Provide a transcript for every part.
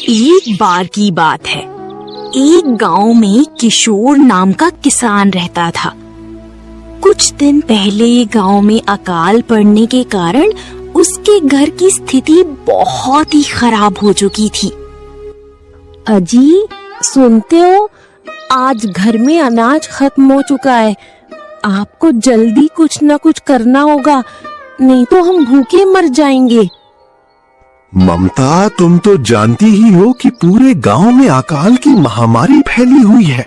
एक बार की बात है। एक गांव में किशोर नाम का किसान रहता था। कुछ दिन पहले गांव में अकाल पड़ने के कारण उसके घर की स्थिति बहुत ही खराब हो चुकी थी। अजी, सुनते हो, आज घर में अनाज खत्म हो चुका है। आपको जल्दी कुछ न कुछ करना होगा, नहीं तो हम भूखे मर जाएंगे। ममता, तुम तो जानती ही हो कि पूरे गांव में अकाल की महामारी फैली हुई है।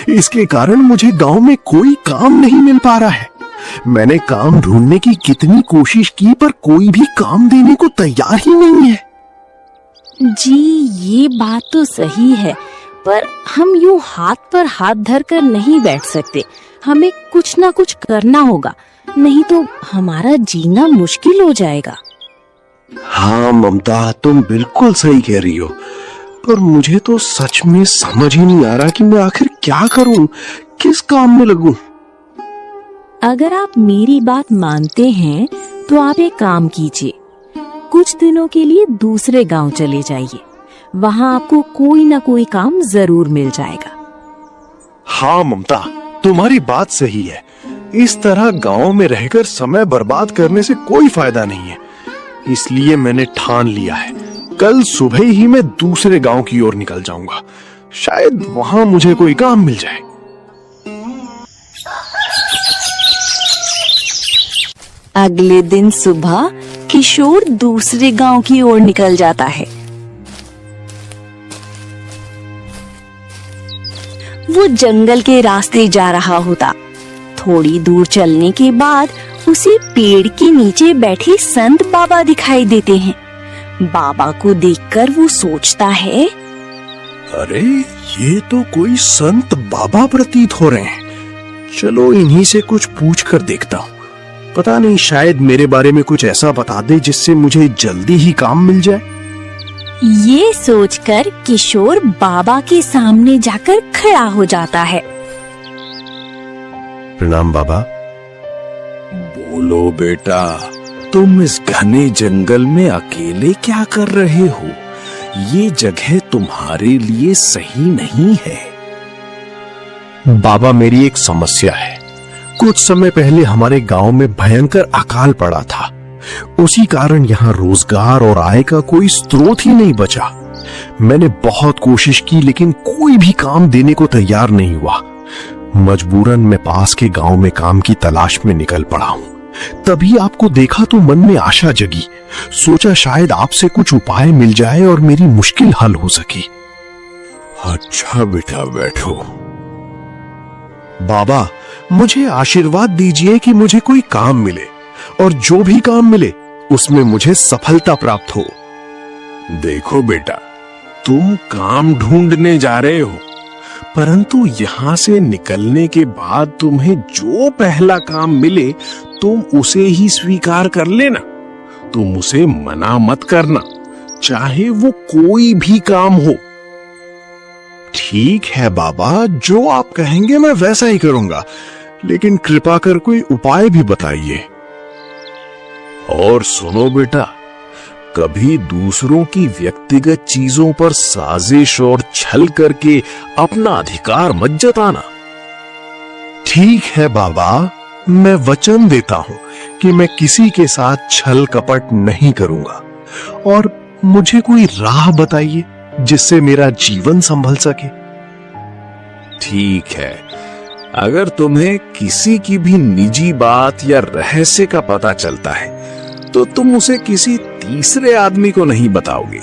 इसके कारण मुझे गांव में कोई काम नहीं मिल पा रहा है। मैंने काम ढूंढने की कितनी कोशिश की, पर कोई भी काम देने को तैयार ही नहीं है। जी, ये बात तो सही है, पर हम यूं हाथ पर हाथ धर कर नहीं बैठ सकते। हमें कुछ ना कुछ करना होगा, नहीं तो हमारा जीना मुश्किल हो जाएगा। हाँ ममता, तुम बिल्कुल सही कह रही हो, पर मुझे तो सच में समझ ही नहीं आ रहा कि मैं आखिर क्या करूं, किस काम में लगूं। अगर आप मेरी बात मानते हैं तो आप एक काम कीजिए, कुछ दिनों के लिए दूसरे गांव चले जाइए। वहां आपको कोई ना कोई काम जरूर मिल जाएगा। हाँ ममता, तुम्हारी बात सही है। इस तरह गांव में रहकर समय बर्बाद करने से कोई फायदा नहीं है। इसलिए मैंने ठान लिया है, कल सुबह ही मैं दूसरे गांव की ओर निकल जाऊंगा। शायद वहां मुझे कोई काम मिल जाए। अगले दिन सुबह किशोर दूसरे गांव की ओर निकल जाता है। वो जंगल के रास्ते जा रहा होता। थोड़ी दूर चलने के बाद उसे पेड़ के नीचे बैठे संत बाबा दिखाई देते हैं। बाबा को देखकर वो सोचता है, अरे ये तो कोई संत बाबा प्रतीत हो रहे हैं। चलो इन्हीं से कुछ पूछ कर देखता हूँ। पता नहीं, शायद मेरे बारे में कुछ ऐसा बता दे जिससे मुझे जल्दी ही काम मिल जाए। ये सोचकर किशोर बाबा के सामने जाकर खड़ा हो जाता है। प्रणाम बाबा। बोलो बेटा, तुम इस घने जंगल में अकेले क्या कर रहे हो? ये जगह तुम्हारे लिए सही नहीं है। बाबा, मेरी एक समस्या है। कुछ समय पहले हमारे गांव में भयंकर अकाल पड़ा था। उसी कारण यहाँ रोजगार और आय का कोई स्रोत ही नहीं बचा। मैंने बहुत कोशिश की, लेकिन कोई भी काम देने को तैयार नहीं हुआ। मजबूरन मैं पास के गांव में काम की तलाश में निकल पड़ा हूँ। तभी आपको देखा तो मन में आशा जगी। सोचा शायद आपसे कुछ उपाय मिल जाए और मेरी मुश्किल हल हो सके। अच्छा बेटा, बैठो। बाबा, मुझे आशीर्वाद दीजिए कि मुझे कोई काम मिले, और जो भी काम मिले उसमें मुझे सफलता प्राप्त हो। देखो बेटा, तुम काम ढूंढने जा रहे हो, परंतु यहाँ से निकलने के बाद तुम्हें जो पहला काम मिले तुम उसे ही स्वीकार कर लेना। तुम उसे मना मत करना, चाहे वो कोई भी काम हो। ठीक है बाबा, जो आप कहेंगे मैं वैसा ही करूंगा, लेकिन कृपा कर कोई उपाय भी बताइए। और सुनो बेटा, कभी दूसरों की व्यक्तिगत चीजों पर साजिश और छल करके अपना अधिकार मत जताना। ठीक है बाबा, मैं वचन देता हूं कि मैं किसी के साथ छल कपट नहीं करूंगा। और मुझे कोई राह बताइए जिससे मेरा जीवन संभल सके। ठीक है, अगर तुम्हें किसी की भी निजी बात या रहस्य का पता चलता है तो तुम उसे किसी तीसरे आदमी को नहीं बताओगे।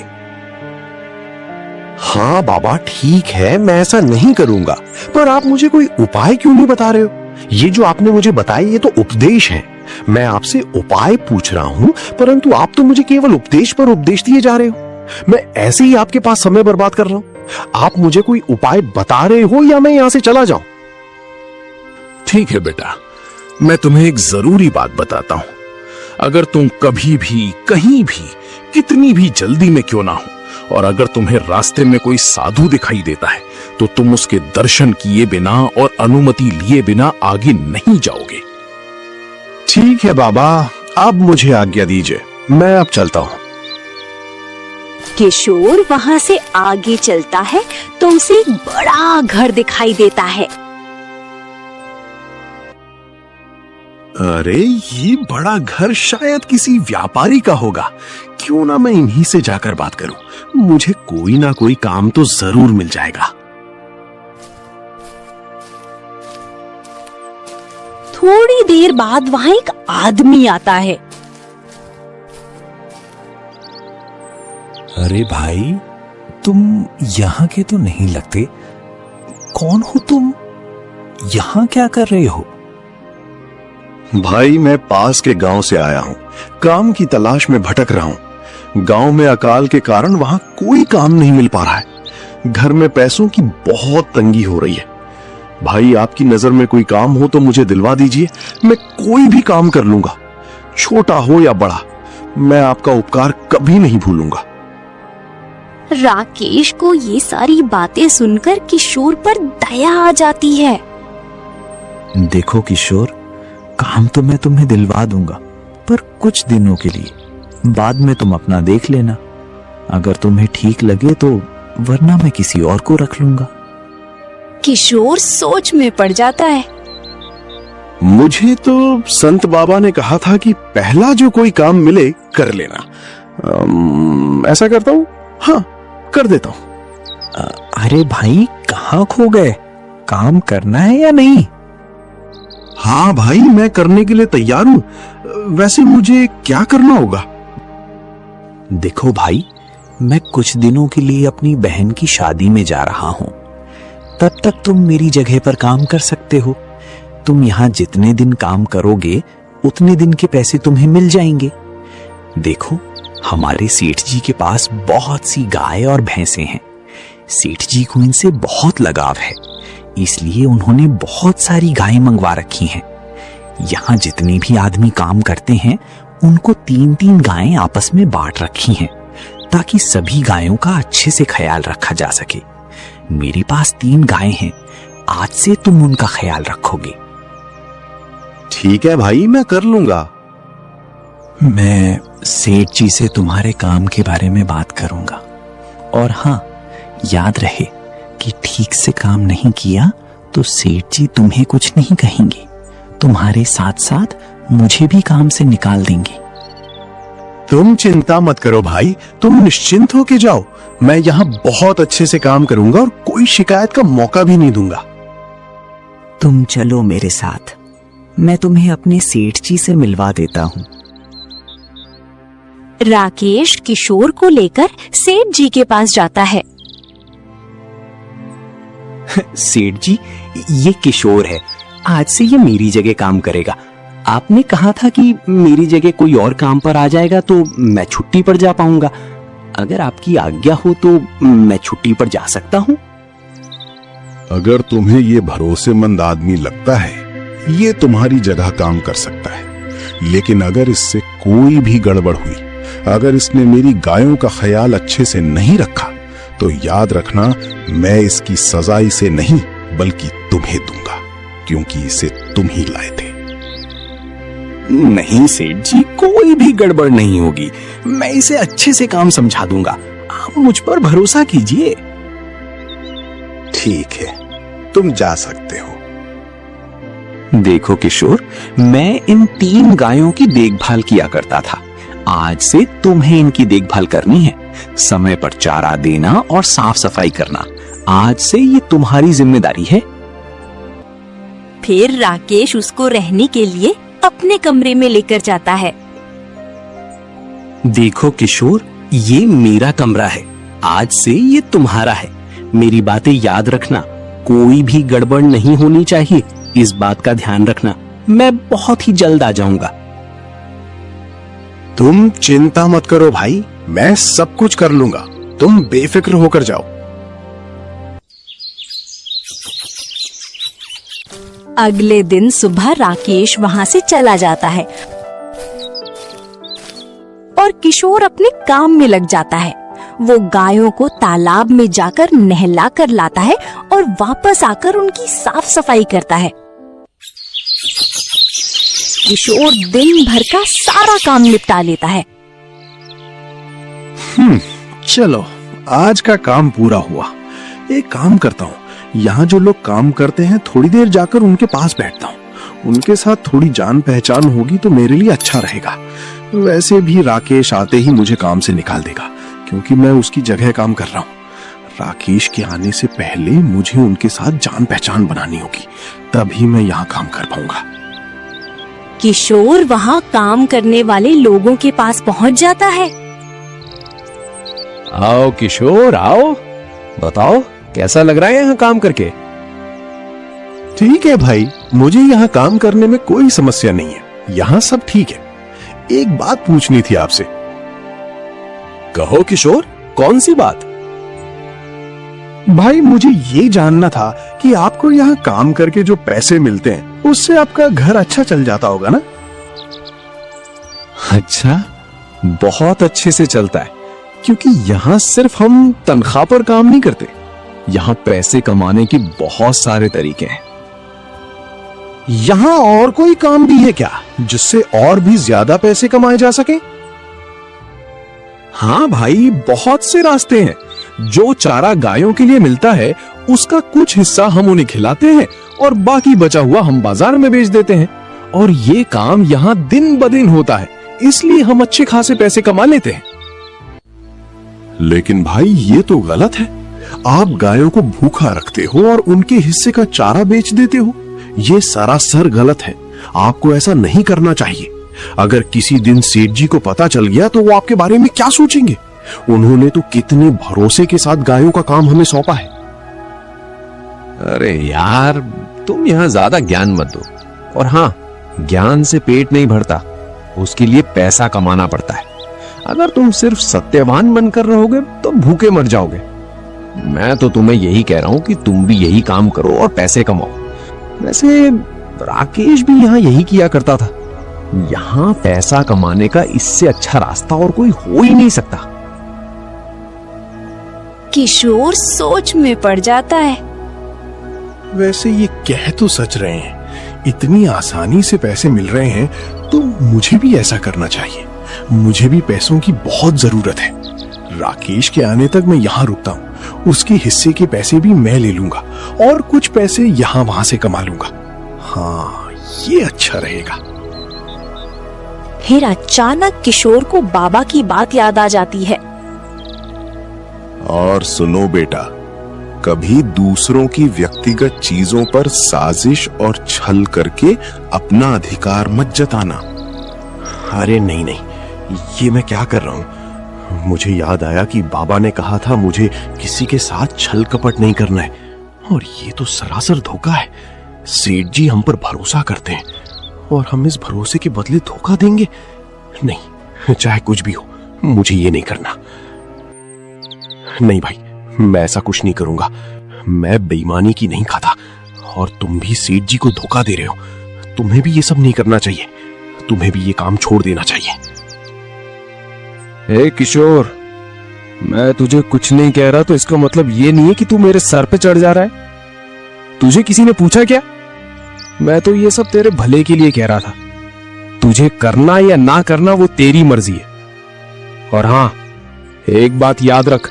हाँ बाबा, ठीक है, मैं ऐसा नहीं करूंगा। पर आप मुझे कोई उपाय क्यों नहीं बता रहे हो? ये जो आपने मुझे बताया ये तो उपदेश है। मैं आपसे उपाय पूछ रहा हूं, परंतु आप तो मुझे केवल उपदेश पर उपदेश दिए जा रहे हो। मैं ऐसे ही आपके पास समय बर्बाद कर रहा हूं। आप मुझे कोई उपाय बता रहे हो या मैं यहां से चला जाऊं? ठीक है बेटा, मैं तुम्हें एक जरूरी बात बताता हूं। अगर तुम कभी भी, कहीं भी, कितनी भी जल्दी में क्यों ना हो, और अगर तुम्हें रास्ते में कोई साधु दिखाई देता है तो तुम उसके दर्शन किए बिना और अनुमति लिए बिना आगे नहीं जाओगे। ठीक है बाबा, अब मुझे आज्ञा दीजिए, मैं अब चलता हूं। किशोर वहाँ से आगे चलता है तो उसे एक बड़ा घर दिखाई देता है। अरे ये बड़ा घर शायद किसी व्यापारी का होगा। क्यों ना मैं इन्हीं से जाकर बात करूं, मुझे कोई ना कोई काम तो जरूर मिल जाएगा। थोड़ी देर बाद वहाँ एक आदमी आता है। अरे भाई, तुम यहाँ के तो नहीं लगते। कौन हो तुम? यहाँ क्या कर रहे हो? भाई मैं पास के गांव से आया हूँ, काम की तलाश में भटक रहा हूँ। गांव में अकाल के कारण वहां कोई काम नहीं मिल पा रहा है। घर में पैसों की बहुत तंगी हो रही है। भाई आपकी नजर में कोई काम हो तो मुझे दिलवा दीजिए, मैं कोई भी काम कर लूंगा, छोटा हो या बड़ा। मैं आपका उपकार कभी नहीं भूलूंगा। राकेश को ये सारी बातें सुनकर किशोर पर दया आ जाती है। देखो किशोर, काम तो मैं तुम्हें दिलवा दूंगा, पर कुछ दिनों के लिए। बाद में तुम अपना देख लेना, अगर तुम्हें ठीक लगे तो, वरना मैं किसी और को रख लूंगा। किशोर सोच में पड़ जाता है। मुझे तो संत बाबा ने कहा था कि पहला जो कोई काम मिले कर लेना। ऐसा करता हूँ, हाँ कर देता हूँ। अरे भाई, कहाँ खो गए? काम करना है या नहीं? हाँ भाई, मैं करने के लिए तैयार हूं। वैसे मुझे क्या करना होगा? देखो भाई, मैं कुछ दिनों के लिए अपनी बहन की शादी में जा रहा हूं। तब तक तुम मेरी जगह पर काम कर सकते हो। तुम यहाँ जितने दिन काम करोगे उतने दिन के पैसे तुम्हें मिल जाएंगे। देखो, हमारे सेठ जी के पास बहुत सी गाय और भैंसें हैं। सेठ जी को इनसे बहुत लगाव है, इसलिए उन्होंने बहुत सारी गायें मंगवा रखी हैं। यहाँ जितने भी आदमी काम करते हैं उनको 3-3 गायें आपस में बांट रखी हैं, ताकि सभी गायों का अच्छे से ख्याल रखा जा सके। मेरे पास 3 गायें हैं, आज से तुम उनका ख्याल रखोगे। ठीक है भाई, मैं कर लूंगा। मैं सेठ जी से तुम्हारे काम के बारे में बात करूंगा। और हाँ, याद रहे कि ठीक से काम नहीं किया तो सेठ जी तुम्हें कुछ नहीं कहेंगे, तुम्हारे साथ साथ मुझे भी काम से निकाल देंगे। तुम चिंता मत करो भाई, तुम निश्चिंत होके जाओ। मैं यहाँ बहुत अच्छे से काम करूंगा और कोई शिकायत का मौका भी नहीं दूंगा। तुम चलो मेरे साथ, मैं तुम्हें अपने सेठ जी से मिलवा देता हूँ। राकेश किशोर को लेकर सेठ जी के पास जाता है। सेठ जी, ये किशोर है, आज से ये मेरी जगह काम करेगा। आपने कहा था कि मेरी जगह कोई और काम पर आ जाएगा तो मैं छुट्टी पर जा पाऊंगा। अगर आपकी आज्ञा हो तो मैं छुट्टी पर जा सकता हूँ। अगर तुम्हें ये भरोसेमंद आदमी लगता है, ये तुम्हारी जगह काम कर सकता है। लेकिन अगर इससे कोई भी गड़बड़ हुई, अगर इसने मेरी गायों का ख्याल अच्छे से नहीं रखा, तो याद रखना, मैं इसकी सजा इसे नहीं बल्कि तुम्हें दूंगा, क्योंकि इसे तुम ही लाए थे। नहीं सेठ जी, कोई भी गड़बड़ नहीं होगी। मैं इसे अच्छे से काम समझा दूंगा, आप मुझ पर भरोसा कीजिए। ठीक है, तुम जा सकते हो। देखो किशोर, मैं इन 3 गायों की देखभाल किया करता था। आज से तुम्हें इनकी देखभाल करनी है। समय पर चारा देना और साफ सफाई करना, आज से ये तुम्हारी जिम्मेदारी है। फिर राकेश उसको रहने के लिए अपने कमरे में लेकर जाता है। देखो किशोर, ये मेरा कमरा है, आज से ये तुम्हारा है। मेरी बातें याद रखना, कोई भी गड़बड़ नहीं होनी चाहिए, इस बात का ध्यान रखना। मैं बहुत ही जल्द आ जाऊंगा। तुम चिंता मत करो भाई, मैं सब कुछ कर लूंगा, तुम बेफिक्र होकर जाओ। अगले दिन सुबह राकेश वहाँ से चला जाता है और किशोर अपने काम में लग जाता है। वो गायों को तालाब में जाकर नहला कर लाता है और वापस आकर उनकी साफ सफाई करता है। किशोर दिन भर का सारा काम निपटा लेता है। चलो, आज का काम पूरा हुआ। एक काम करता हूँ, यहाँ जो लोग काम करते हैं थोड़ी देर जाकर उनके पास बैठता हूँ। उनके साथ थोड़ी जान पहचान होगी तो मेरे लिए अच्छा रहेगा। वैसे भी राकेश आते ही मुझे काम से निकाल देगा, क्योंकि मैं उसकी जगह काम कर रहा हूँ। राकेश के आने से पहले मुझे उनके साथ जान पहचान बनानी होगी, तभी मैं यहाँ काम कर पाऊंगा। किशोर वहाँ काम करने वाले लोगों के पास पहुँच जाता है। आओ किशोर आओ, बताओ कैसा लग रहा है यहाँ काम करके? ठीक है भाई, मुझे यहाँ काम करने में कोई समस्या नहीं है, यहाँ सब ठीक है। एक बात पूछनी थी आपसे। कहो किशोर, कौन सी बात? भाई मुझे ये जानना था कि आपको यहाँ काम करके जो पैसे मिलते हैं उससे आपका घर अच्छा चल जाता होगा ना? अच्छा, बहुत अच्छे से चलता है, क्योंकि यहाँ सिर्फ हम तनख्वाह पर काम नहीं करते। यहाँ पैसे कमाने के बहुत सारे तरीके हैं। यहाँ और कोई काम भी है क्या जिससे और भी ज्यादा पैसे कमाए जा सके? हाँ भाई, बहुत से रास्ते हैं। जो चारा गायों के लिए मिलता है उसका कुछ हिस्सा हम उन्हें खिलाते हैं और बाकी बचा हुआ हम बाजार में बेच देते हैं। और ये काम यहाँ दिन ब दिन होता है, इसलिए हम अच्छे खासे पैसे कमा लेते हैं। लेकिन भाई ये तो गलत है। आप गायों को भूखा रखते हो और उनके हिस्से का चारा बेच देते हो। ये सरासर गलत है। आपको ऐसा नहीं करना चाहिए। अगर किसी दिन सेठ जी को पता चल गया तो वो आपके बारे में क्या सोचेंगे? उन्होंने तो कितने भरोसे के साथ गायों का काम हमें सौंपा है। अरे यार, तुम यहाँ ज्यादा ज्ञान मत दो। और हाँ, ज्ञान से पेट नहीं भरता, उसके लिए पैसा कमाना पड़ता है। अगर तुम सिर्फ सत्यवान बनकर रहोगे तो भूखे मर जाओगे। मैं तो तुम्हें यही कह रहा हूं कि तुम भी यही काम करो और पैसे कमाओ। वैसे राकेश भी यहाँ यही किया करता था। यहाँ पैसा कमाने का इससे अच्छा रास्ता और कोई हो ही नहीं सकता। किशोर सोच में पड़ जाता है। वैसे ये कह तो सच रहे हैं, इतनी आसानी से पैसे मिल रहे हैं तो मुझे भी ऐसा करना चाहिए। मुझे भी पैसों की बहुत जरूरत है। राकेश के आने तक मैं यहाँ रुकता हूँ, उसके हिस्से के पैसे भी मैं ले लूंगा और कुछ पैसे यहाँ वहां से कमा लूंगा। हाँ, ये अच्छा रहेगा। फिर अचानक किशोर को बाबा की बात याद आ जाती है। और सुनो बेटा, कभी दूसरों की व्यक्तिगत चीजों पर साजिश और छल करके अपना अधिकार मत जताना। अरे नहीं नहीं, ये मैं क्या कर रहा हूँ? मुझे याद आया कि बाबा ने कहा था मुझे किसी के साथ छल कपट नहीं करना है, और ये तो सरासर धोखा है। सेठ जी हम पर भरोसा करते हैं और हम इस भरोसे के बदले धोखा देंगे? नहीं, चाहे कुछ भी हो, मुझे ये नहीं करना। नहीं भाई, मैं ऐसा कुछ नहीं करूंगा। मैं बेईमानी की नहीं खाता और तुम भी सेठ जी को धोखा दे रहे हो। तुम्हें भी ये सब नहीं करना चाहिए। तुम्हें भी ये काम छोड़ देना चाहिए। हे किशोर, मैं तुझे कुछ नहीं कह रहा तो इसका मतलब ये नहीं है कि तू मेरे सर पे चढ़ जा रहा है। तुझे किसी ने पूछा क्या? मैं तो ये सब तेरे भले के लिए कह रहा था। तुझे करना या ना करना वो तेरी मर्जी है। और हाँ, एक बात याद रख,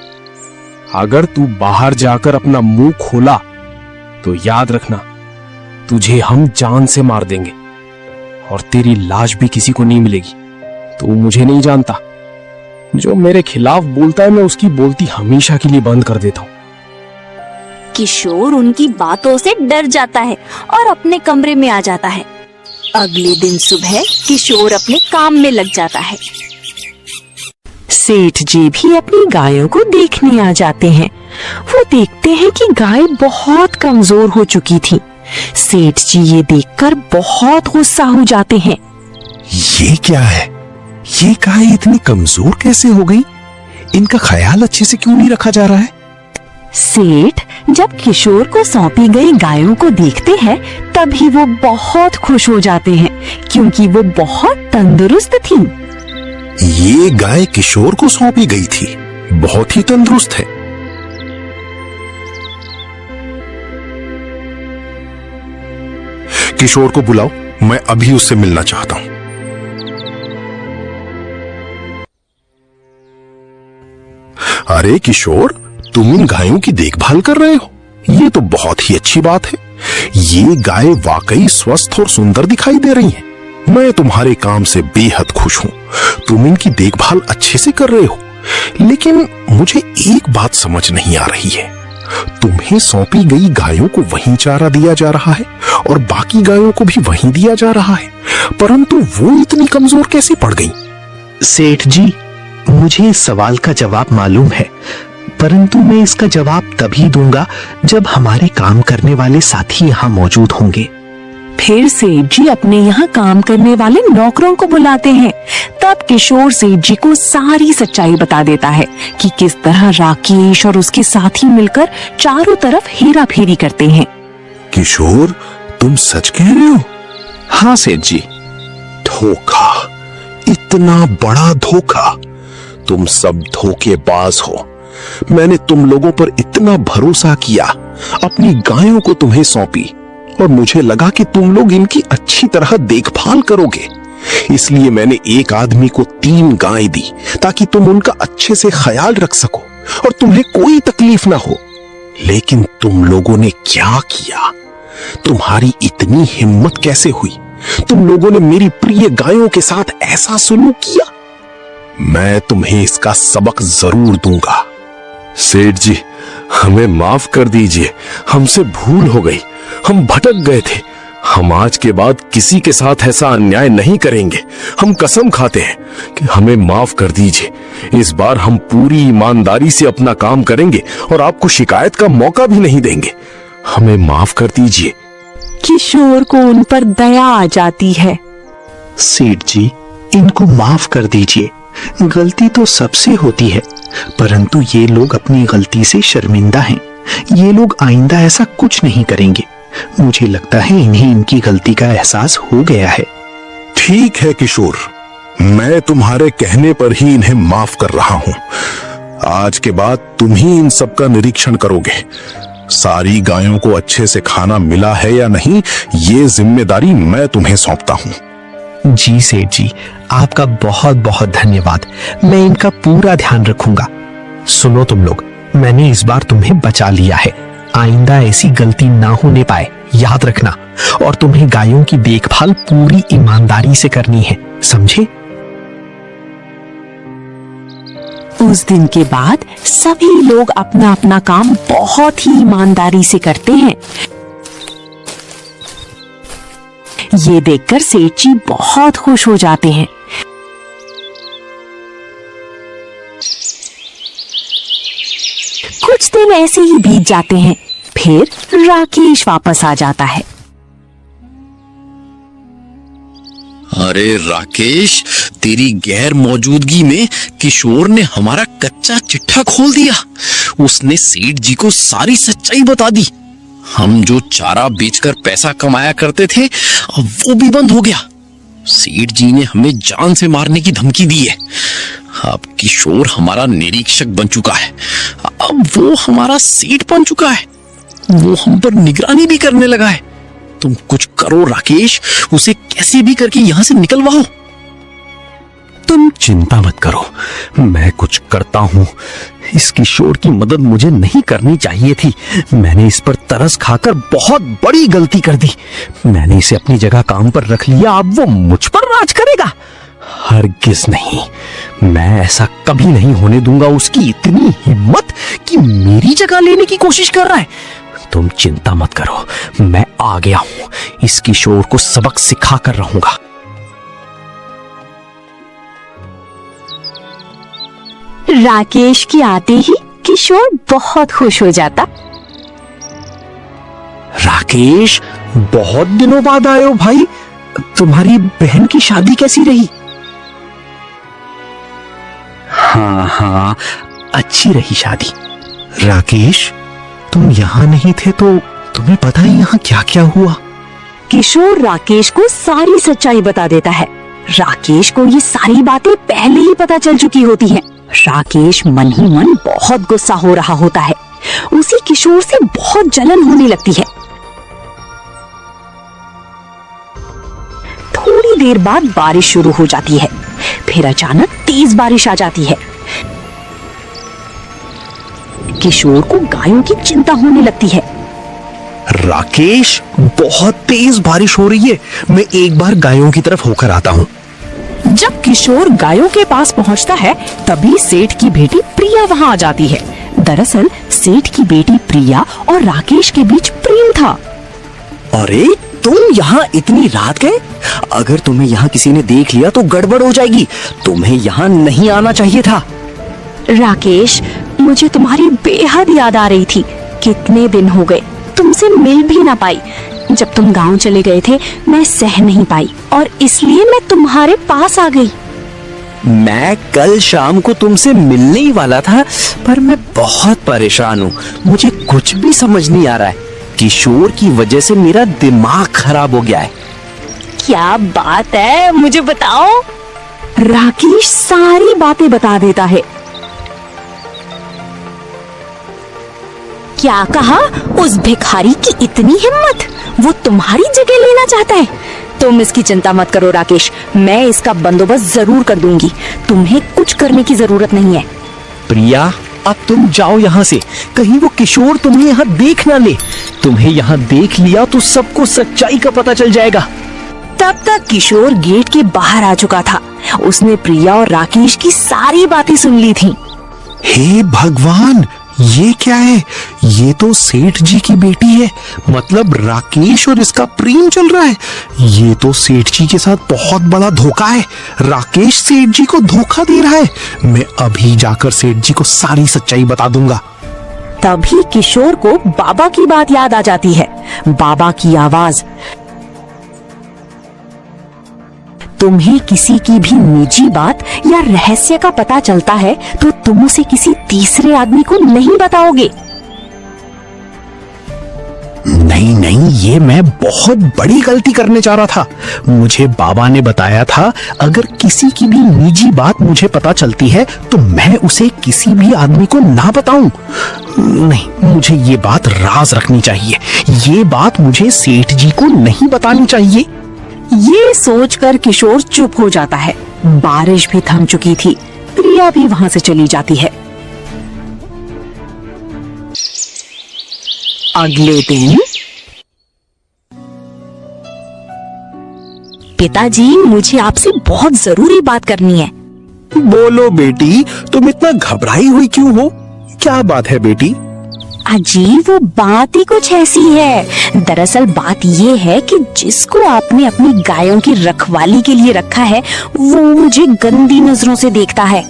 अगर तू बाहर जाकर अपना मुंह खोला तो याद रखना, तुझे हम जान से मार देंगे और तेरी लाश भी किसी को नहीं मिलेगी। तू मुझे नहीं जानता। जो मेरे खिलाफ बोलता है मैं उसकी बोलती हमेशा के लिए बंद कर देता हूँ। किशोर उनकी बातों से डर जाता है और अपने कमरे में आ जाता है। अगले दिन सुबह किशोर अपने काम में लग जाता है। सेठ जी भी अपनी गायों को देखने आ जाते हैं। वो देखते हैं कि गाय बहुत कमजोर हो चुकी थी। सेठ जी ये देखकर बहुत गुस्सा हो जाते हैं। ये क्या है? ये गाय इतनी कमजोर कैसे हो गई? इनका ख्याल अच्छे से क्यों नहीं रखा जा रहा है? सेठ जब किशोर को सौंपी गई गायों को देखते हैं तभी वो बहुत खुश हो जाते हैं, क्योंकि वो बहुत तंदुरुस्त थी। ये गाय किशोर को सौंपी गई थी, बहुत ही तंदुरुस्त है। किशोर को बुलाओ, मैं अभी उससे मिलना चाहता हूं। अरे किशोर, तुम इन गायों की देखभाल कर रहे हो, ये तो बहुत ही अच्छी बात है। ये गाय वाकई स्वस्थ और सुंदर दिखाई दे रही हैं। मैं तुम्हारे काम से बेहद खुश हूं। तुम इनकी देखभाल अच्छे से कर रहे हो, लेकिन मुझे एक बात समझ नहीं आ रही है। तुम्हें सौंपी गई गायों को वहीं चारा दिया जा रहा है और बाकी गायों को भी वहीं दिया जा रहा है, परंतु वो इतनी कमजोर कैसे पड़ गईं? सेठ जी, मुझे इस सवाल का जवाब मालूम है, परंतु मैं इसका जवाब तभी दूंगा जब हमारे काम करने वाले साथी यहाँ मौजूद होंगे। फिर सेठ जी अपने यहाँ काम करने वाले नौकरों को बुलाते हैं। तब किशोर सेठ जी को सारी सच्चाई बता देता है कि किस तरह राकेश और उसके साथी मिलकर चारों तरफ हेरा फेरी करते हैं। किशोर, तुम सच कह रहे हो? हाँ सेठ जी। धोखा, इतना बड़ा धोखा। तुम सब धोखेबाज हो। मैंने तुम लोगों पर इतना भरोसा किया, अपनी गायों को तुम्हें सौंपी और मुझे लगा कि तुम लोग इनकी अच्छी तरह देखभाल करोगे। इसलिए मैंने एक आदमी को 3 गायें दी ताकि तुम उनका अच्छे से ख्याल रख सको और तुम्हें कोई तकलीफ ना हो। लेकिन तुम लोगों ने क्या किया? तुम्हारी इतनी हिम्मत कैसे हुई? तुम लोगों ने मेरी प्रिय गायों के साथ ऐसा सलूक किया। मैं तुम्हें इसका सबक जरूर दूंगा। सेठ जी, हमें माफ कर दीजिए, हमसे भूल हो गई, हम भटक गए थे। हम आज के बाद किसी के साथ ऐसा अन्याय नहीं करेंगे। हम कसम खाते हैं कि हमें माफ कर दीजिए। इस बार हम पूरी ईमानदारी से अपना काम करेंगे और आपको शिकायत का मौका भी नहीं देंगे। हमें माफ कर दीजिए। किशोर को उन पर दया आ जाती है। सेठ जी, इनको माफ कर दीजिए। गलती तो सबसे होती है, परंतु ये लोग अपनी गलती से शर्मिंदा हैं। ये लोग आइंदा ऐसा कुछ नहीं करेंगे। मुझे लगता है इन्हें इनकी गलती का एहसास हो गया है। ठीक है किशोर, मैं तुम्हारे कहने पर ही इन्हें माफ कर रहा हूं। आज के बाद तुम ही इन सब का निरीक्षण करोगे। सारी गायों को अच्छे से खाना मिला है या नहीं, ये जिम्मेदारी मैं तुम्हें सौंपता हूं। जी सेठ जी, आपका बहुत बहुत धन्यवाद। मैं इनका पूरा ध्यान रखूंगा। सुनो तुम लोग, मैंने इस बार तुम्हें बचा लिया है। आइंदा ऐसी गलती ना होने पाए, याद रखना। और तुम्हें गायों की देखभाल पूरी ईमानदारी से करनी है, समझे? उस दिन के बाद सभी लोग अपना अपना काम बहुत ही ईमानदारी से करते हैं। ये देखकर सेठ जी बहुत खुश हो जाते हैं। कुछ दिन ऐसे ही बीत जाते हैं। फिर राकेश वापस आ जाता है। अरे राकेश, तेरी गैर मौजूदगी में किशोर ने हमारा कच्चा चिट्ठा खोल दिया। उसने सेठ जी को सारी सच्चाई बता दी। हम जो चारा बेचकर पैसा कमाया करते थे, अब वो भी बंद हो गया। सेठ जी ने हमें जान से मारने की धमकी दी है। अब किशोर हमारा निरीक्षक बन चुका है। अब वो हमारा सेठ बन चुका है। वो हम पर निगरानी भी करने लगा है। तुम कुछ करो राकेश, उसे कैसे भी करके यहां से निकलवाओ। तुम चिंता मत करो, मैं कुछ करता हूं। इस किशोर की मदद मुझे नहीं करनी चाहिए थी। मैंने इस पर तरस खाकर बहुत बड़ी गलती कर दी। मैंने इसे अपनी जगह काम पर रख लिया, अब वो मुझ पर राज करेगा? हरगिज नहीं, मैं ऐसा कभी नहीं होने दूंगा। उसकी इतनी हिम्मत कि मेरी जगह लेने की कोशिश कर रहा है। तुम चिंता मत करो, मैं आ गया हूं। इस किशोर को सबक सिखा कर रहूंगा। राकेश के आते ही किशोर बहुत खुश हो जाता। राकेश, बहुत दिनों बाद आए हो भाई। तुम्हारी बहन की शादी कैसी रही? हाँ, अच्छी रही शादी। राकेश, तुम यहाँ नहीं थे तो तुम्हें पता है यहाँ क्या क्या हुआ? किशोर राकेश को सारी सच्चाई बता देता है। राकेश को ये सारी बातें पहले ही पता चल चुकी होती हैं। राकेश मन ही मन बहुत गुस्सा हो रहा होता है। उसे किशोर से बहुत जलन होने लगती है। थोड़ी देर बाद बारिश शुरू हो जाती है। फिर अचानक तेज बारिश आ जाती है। किशोर को गायों की चिंता होने लगती है। राकेश, बहुत तेज बारिश हो रही है, मैं एक बार गायों की तरफ होकर आता हूँ। जब किशोर गायों के पास पहुंचता है तभी सेठ की बेटी प्रिया वहां आ जाती है। दरअसल सेठ की बेटी प्रिया और राकेश के बीच प्रेम था। अरे तुम यहाँ इतनी रात गए? अगर तुम्हें यहाँ किसी ने देख लिया तो गड़बड़ हो जाएगी। तुम्हें यहाँ नहीं आना चाहिए था। राकेश, मुझे तुम्हारी बेहद याद आ रही थी। कितने दिन हो गए तुमसे मिल भी ना पाई। जब तुम गांव चले गए थे मैं सह नहीं पाई और इसलिए मैं तुम्हारे पास आ गई। मैं कल शाम को तुमसे मिलने ही वाला था, पर मैं बहुत परेशान हूँ। मुझे कुछ भी समझ नहीं आ रहा है। किशोर की वजह से मेरा दिमाग खराब हो गया है। क्या बात है, मुझे बताओ। राकेश सारी बातें बता देता है। क्या कहा? उस भिखारी की इतनी हिम्मत, वो तुम्हारी जगह लेना चाहता है। तुम इसकी चिंता मत करो राकेश, मैं इसका बंदोबस्त जरूर कर दूंगी। तुम्हें कुछ करने की जरूरत नहीं है। प्रिया, अब तुम जाओ यहाँ से। कहीं वो किशोर तुम्हें यहाँ देख ना ले। तुम्हें यहाँ देख लिया तो सबको सच्चाई का पता चल जाएगा। तब तक किशोर गेट के बाहर आ चुका था। उसने प्रिया और राकेश की सारी बातें सुन ली थी। हे भगवान, ये क्या है? ये तो सेठ जी की बेटी है। मतलब राकेश और इसका प्रेम चल रहा है। ये तो सेठ जी के साथ बहुत बड़ा धोखा है। राकेश सेठ जी को धोखा दे रहा है। मैं अभी जाकर सेठ जी को सारी सच्चाई बता दूंगा। तभी किशोर को बाबा की बात याद आ जाती है। बाबा की आवाज, तुम्हें किसी की भी निजी बात या रहस्य का पता चलता है तो तुम उसे किसी तीसरे आदमी को नहीं बताओगे। नहीं नहीं, ये मैं बहुत बड़ी गलती करने जा रहा था। मुझे बाबा ने बताया था अगर किसी की भी निजी बात मुझे पता चलती है तो मैं उसे किसी भी आदमी को ना बताऊं। नहीं, मुझे ये बात राज रखनी चाहिए। ये बात मुझे सेठ जी को नहीं बतानी चाहिए। ये सोचकर किशोर चुप हो जाता है। बारिश भी थम चुकी थी। प्रिया भी वहां से चली जाती है। अगले दिन पिताजी, मुझे आपसे बहुत जरूरी बात करनी है। बोलो बेटी, तुम इतना घबराई हुई क्यों हो? क्या बात है बेटी? अजी, वो बात ही कुछ ऐसी है। दरअसल बात ये है कि जिसको आपने अपनी गायों की रखवाली के लिए रखा है वो मुझे गंदी नजरों से देखता है।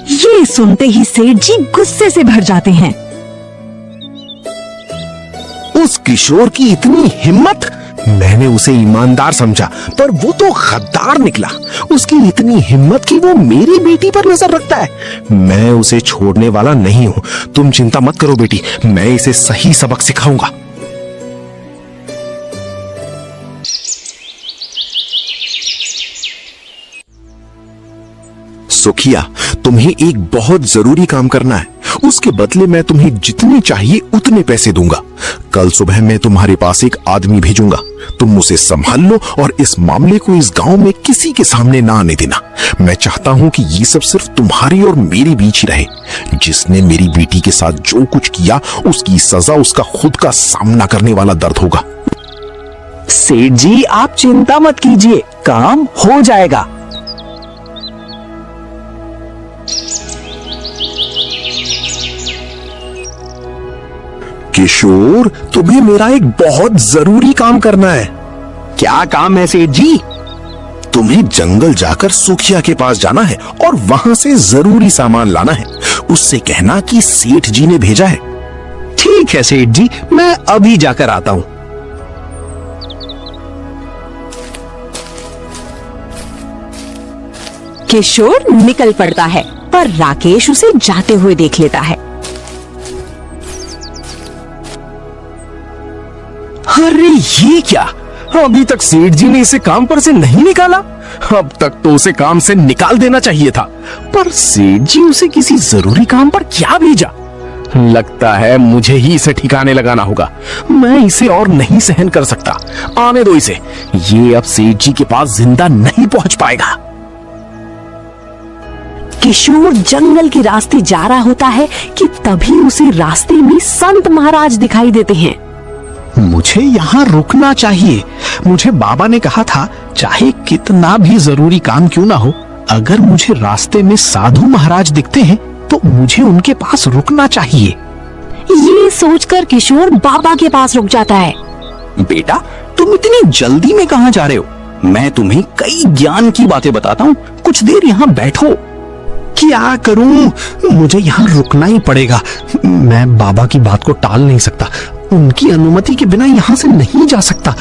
ये सुनते ही सेठ जी गुस्से से भर जाते हैं। उस किशोर की इतनी हिम्मत! मैंने उसे ईमानदार समझा, पर वो तो गद्दार निकला। उसकी इतनी हिम्मत कि वो मेरी बेटी पर नजर रखता है। मैं उसे छोड़ने वाला नहीं हूँ। तुम चिंता मत करो बेटी, मैं इसे सही सबक सिखाऊंगा। सुखिया, तुम्हें एक बहुत जरूरी काम करना है। उसके बदले मैं तुम्हें जितने चाहिए उतने पैसे दूंगा। कल सुबह मैं तुम्हारे पास एक आदमी भेजूंगा। तुम उसे संभाल लो और इस मामले को इस गांव में किसी के सामने ना आने देना। मैं चाहता हूं कि ये सब सिर्फ तुम्हारी और मेरे बीच ही रहे। जिसने मेरी बेटी के साथ जो कुछ किया उसकी सजा उसका खुद का सामना करने वाला दर्द होगा। सेठ जी, आप चिंता मत कीजिए, काम हो जाएगा। किशोर, तुम्हें मेरा एक बहुत जरूरी काम करना है। क्या काम है सेठ जी? तुम्हें जंगल जाकर सुखिया के पास जाना है और वहां से जरूरी सामान लाना है। उससे कहना कि सेठ जी ने भेजा है। ठीक है सेठ जी, मैं अभी जाकर आता हूँ। किशोर निकल पड़ता है, पर राकेश उसे जाते हुए देख लेता है। अरे ये क्या? अभी तक सेठ जी ने इसे काम पर से नहीं निकाला। अब तक तो उसे काम से निकाल देना चाहिए था, पर सेठ जी उसे किसी जरूरी काम पर क्या भेजा? लगता है मुझे ही इसे ठिकाने लगाना होगा। मैं इसे और नहीं सहन कर सकता। आने दो इसे। ये अब सेठ जी के पास जिंदा नहीं पहुंच पाएगा। किशोर जंगल के रास्ते जा रहा होता है कि तभी उसे रास्ते में संत महाराज दिखाई देते हैं। मुझे यहाँ रुकना चाहिए। मुझे बाबा ने कहा था, चाहे कितना भी जरूरी काम क्यों ना हो, अगर मुझे रास्ते में साधु महाराज दिखते हैं तो मुझे उनके पास रुकना चाहिए। ये सोचकर किशोर बाबा के पास रुक जाता है। बेटा, तुम इतनी जल्दी में कहाँ जा रहे हो? मैं तुम्हें कई ज्ञान की बातें बताता हूँ, कुछ देर यहाँ बैठो। क्या करूं? मुझे यहाँ रुकना ही पड़ेगा। मैं बाबा की बात को टाल नहीं सकता। उनकी अनुमति के बिना यहाँ से नहीं जा सकता।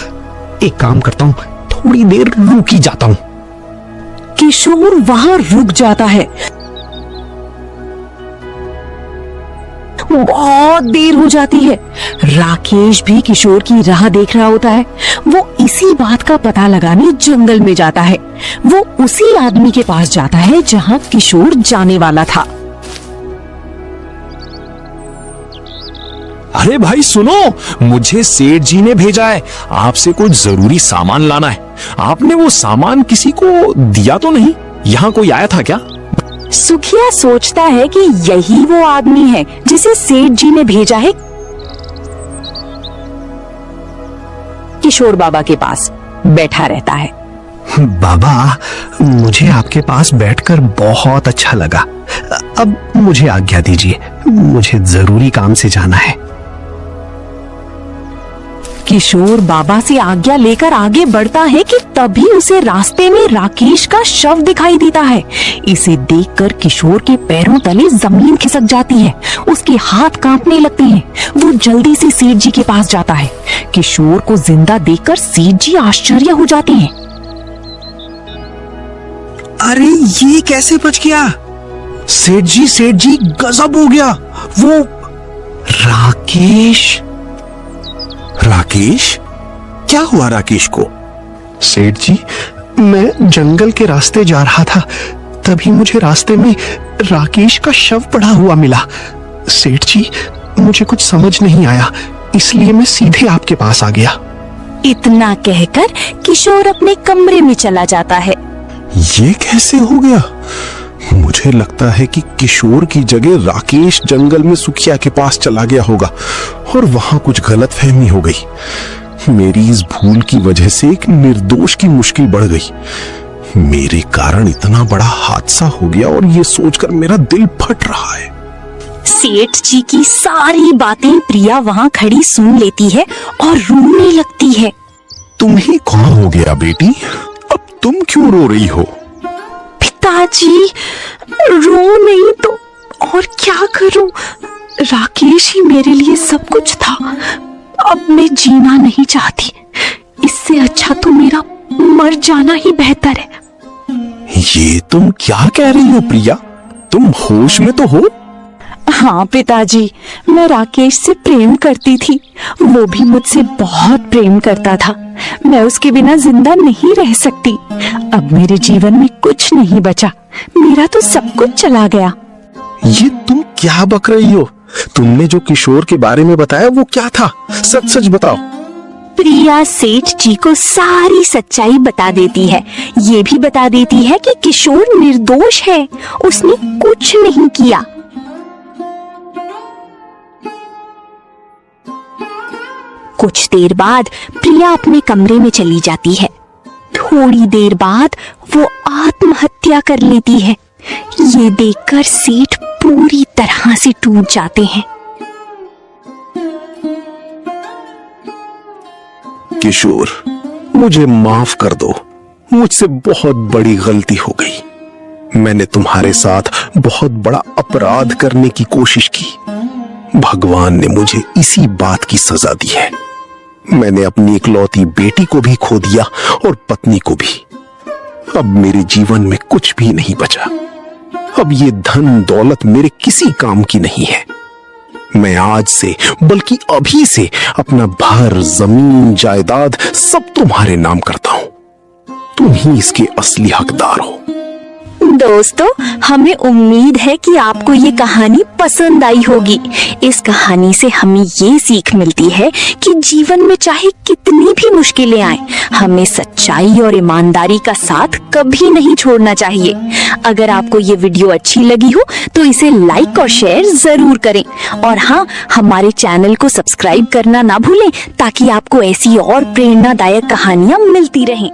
एक काम करता हूँ, थोड़ी देर रुक ही जाता हूँ। किशोर वहां रुक जाता है। बहुत देर हो जाती है। राकेश भी किशोर की राह देख रहा होता है। वो इसी बात का पता लगाने जंगल में जाता है। वो उसी आदमी के पास जाता है जहां किशोर जाने वाला था। अरे भाई सुनो, मुझे सेठ जी ने भेजा है, आपसे कुछ जरूरी सामान लाना है। आपने वो सामान किसी को दिया तो नहीं? यहाँ कोई आया था क्या? सुखिया सोचता है कि यही वो आदमी है जिसे सेठ जी ने भेजा है। किशोर बाबा के पास बैठा रहता है। बाबा, मुझे आपके पास बैठकर बहुत अच्छा लगा। अब मुझे आज्ञा दीजिए, मुझे जरूरी काम से जाना है। किशोर बाबा से आज्ञा लेकर आगे बढ़ता है कि तभी उसे रास्ते में राकेश का शव दिखाई देता है। इसे देखकर किशोर के पैरों तले जमीन खिसक जाती है। उसके हाथ कांपने लगते हैं। वो जल्दी से सेठ जी के पास जाता है। किशोर को जिंदा देखकर सेठ जी आश्चर्य हो जाते हैं। अरे ये कैसे बच गया? सेठ जी गजब हो गया। वो राकेश। राकेश? क्या हुआ राकेश को? सेठ जी, मैं जंगल के रास्ते जा रहा था, तभी मुझे रास्ते में राकेश का शव पड़ा हुआ मिला। सेठ जी, मुझे कुछ समझ नहीं आया, इसलिए मैं सीधे आपके पास आ गया। इतना कहकर किशोर अपने कमरे में चला जाता है। ये कैसे हो गया? मुझे लगता है कि किशोर की जगह राकेश जंगल में सुखिया के पास चला गया होगा और वहां कुछ गलतफहमी हो गई। मेरी इस भूल की वजह से एक निर्दोष की मुश्किल बढ़ गई। मेरे कारण इतना बड़ा हादसा हो गया और ये सोचकर मेरा दिल फट रहा है। सेठ जी की सारी बातें प्रिया वहाँ खड़ी सुन लेती है और रोने लगती है। तुम्हें कौन हो गया बेटी? अब तुम क्यों रो रही हो? पिताजी, रो नहीं तो और क्या करूं? राकेश ही मेरे लिए सब कुछ था। अब मैं जीना नहीं चाहती। इससे अच्छा तो मेरा मर जाना ही बेहतर है। ये तुम क्या कह रही हो प्रिया? तुम होश में तो हो? हाँ पिताजी, मैं राकेश से प्रेम करती थी। वो भी मुझसे बहुत प्रेम करता था। मैं उसके बिना जिंदा नहीं रह सकती। अब मेरे जीवन में कुछ नहीं बचा। मेरा तो सब कुछ चला गया। ये तुम क्या बक रही हो? तुमने जो किशोर के बारे में बताया वो क्या था? सच सच बताओ। प्रिया सेठ जी को सारी सच्चाई बता देती है। ये भी बता देती है कि किशोर निर्दोष है, उसने कुछ नहीं किया। कुछ देर बाद प्रिया अपने कमरे में चली जाती है। थोड़ी देर बाद वो आत्महत्या कर लेती है। ये देखकर सेठ पूरी तरह से टूट जाते हैं। किशोर, मुझे माफ कर दो। मुझसे बहुत बड़ी गलती हो गई। मैंने तुम्हारे साथ बहुत बड़ा अपराध करने की कोशिश की। भगवान ने मुझे इसी बात की सजा दी है। मैंने अपनी इकलौती बेटी को भी खो दिया और पत्नी को भी। अब मेरे जीवन में कुछ भी नहीं बचा। अब ये धन दौलत मेरे किसी काम की नहीं है। मैं आज से, बल्कि अभी से, अपना घर, जमीन, जायदाद सब तुम्हारे नाम करता हूं। तुम ही इसके असली हकदार हो। दोस्तों, हमें उम्मीद है कि आपको ये कहानी पसंद आई होगी। इस कहानी से हमें ये सीख मिलती है कि जीवन में चाहे कितनी भी मुश्किलें आए, हमें सच्चाई और ईमानदारी का साथ कभी नहीं छोड़ना चाहिए। अगर आपको ये वीडियो अच्छी लगी हो तो इसे लाइक और शेयर जरूर करें। और हाँ, हमारे चैनल को सब्सक्राइब करना ना भूलें ताकि आपको ऐसी और प्रेरणादायक कहानियां मिलती रहें।